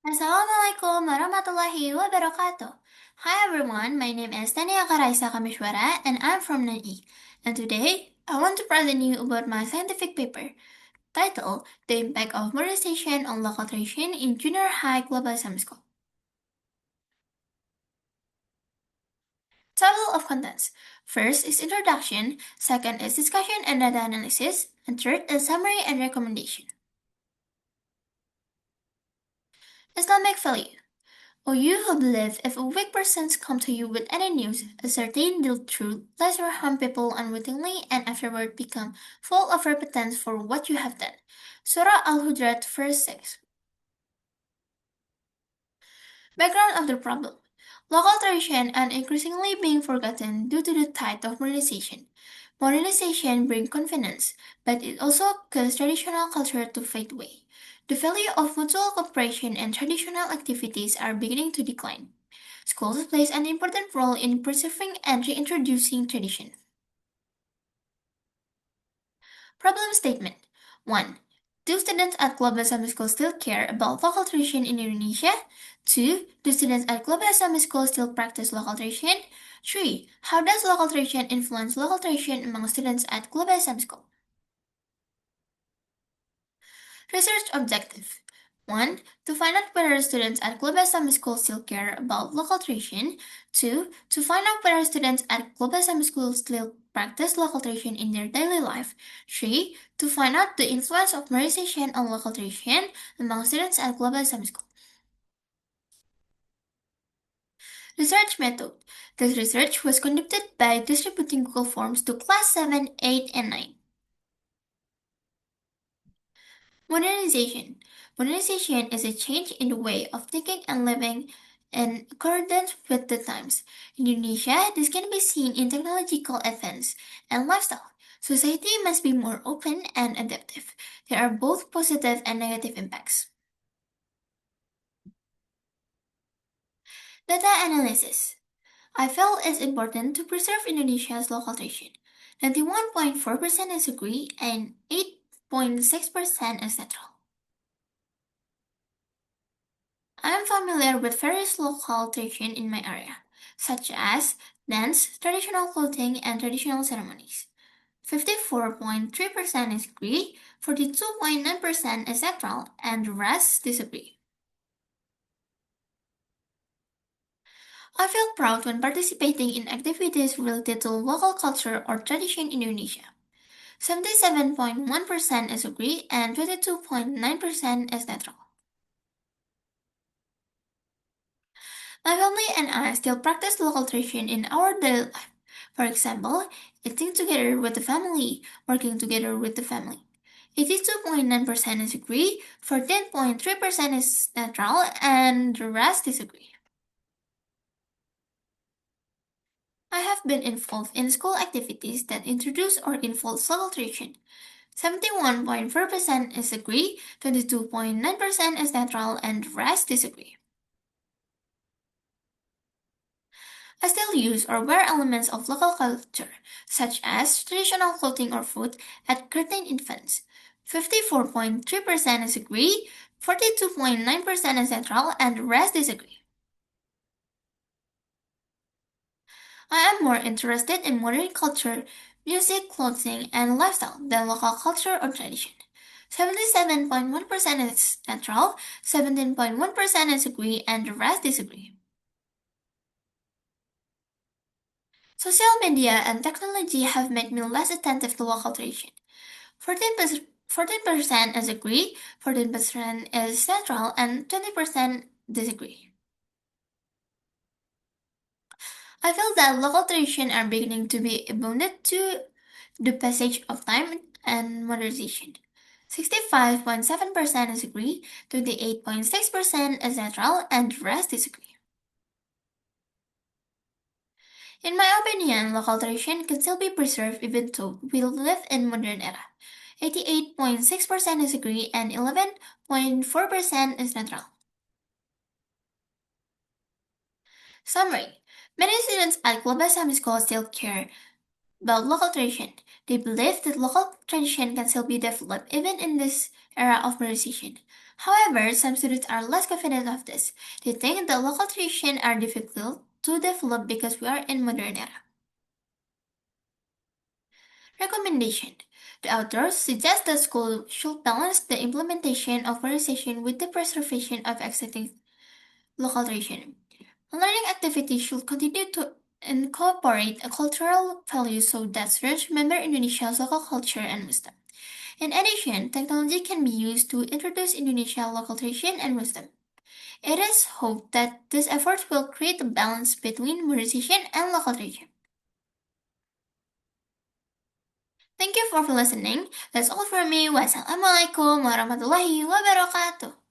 Assalamualaikum warahmatullahi wabarakatuh. Hi everyone, my name is Thania Caraissa and I'm from NAE. And today, I want to present you about my scientific paper titled The Impact of Modernization on Local Tradition in Junior High Global Summer School. Table of contents. First is introduction, second is discussion and data analysis, and third is summary and recommendation. Islamic value. Or you who believe if a weak person come to you with any news, ascertain the truth, lest you harm people unwittingly and afterward become full of repentance for what you have done. Surah Al-Hujurat, verse 6. Background of the problem. Local tradition are increasingly being forgotten due to the tide of modernization. Modernization brings confidence, but it also causes traditional culture to fade away. The value of mutual cooperation and traditional activities are beginning to decline. Schools play an important role in preserving and reintroducing tradition. Problem statement 1. Do students at Global Islamic School still care about local tradition in Indonesia? 2. Do students at Global Islamic School still practice local tradition? 3. How does local tradition influence local tradition among students at Global Islamic School? Research objective 1. To find out whether students at Global Islamic School still care about local tradition. 2. To find out whether students at Global Islamic School still practice local tradition in their daily life. 3. To find out the influence of modernization on local tradition among students at Global Islamic School. Research method. This research was conducted by distributing Google Forms to class 7, 8, and 9. Modernization. Modernization is a change in the way of thinking and living in accordance with the times. In Indonesia, this can be seen in technological advance and lifestyle. Society must be more open and adaptive. There are both positive and negative impacts. Data analysis. I feel it's important to preserve Indonesia's local tradition. 91.4% is agree and 8.6% is neutral. I am familiar with various local traditions in my area, such as dance, traditional clothing, and traditional ceremonies. 54.3% is agree, 42.9% is neutral, and the rest disagree. I feel proud when participating in activities related to local culture or tradition in Indonesia. 77.1% is agree and 22.9% is neutral. My family and I still practice local tradition in our daily life. For example, eating together with the family, working together with the family. 82.9% is agree, 14.3% is neutral, and the rest disagree. I have been involved in school activities that introduce or involve local tradition. 71.4% is agree, 22.9% is neutral, and the rest disagree. I still use or wear elements of local culture, such as traditional clothing or food, at curtain infants. 54.3% is agree, 42.9% is neutral, and the rest disagree. I am more interested in modern culture, music, clothing, and lifestyle than local culture or tradition. 77.1% is neutral, 17.1% is agree, and the rest disagree. Social media and technology have made me less attentive to local tradition. 14% is agree, 14% is neutral, and 20% disagree. I feel that local traditions are beginning to be abandoned to the passage of time and modernization. 65.7% is agree, 28.6% is neutral, and the rest disagree. In my opinion, local tradition can still be preserved even though we live in modern era. 88.6% is agree and 11.4% is neutral. Summary. Many students at Global Islamic School still care about local tradition. They believe that local tradition can still be developed even in this era of modernization. However, some students are less confident of this. They think that local traditions are difficult to develop because we are in modern era. Recommendation. The authors suggest that schools should balance the implementation of modernization with the preservation of existing local tradition. Learning activities should continue to incorporate a cultural values so that students remember Indonesia's local culture and wisdom. In addition, technology can be used to introduce Indonesian local tradition and wisdom. It is hoped that these efforts will create a balance between modernization and local tradition. Thank you for listening. That's all from me. Wassalamualaikum warahmatullahi wabarakatuh.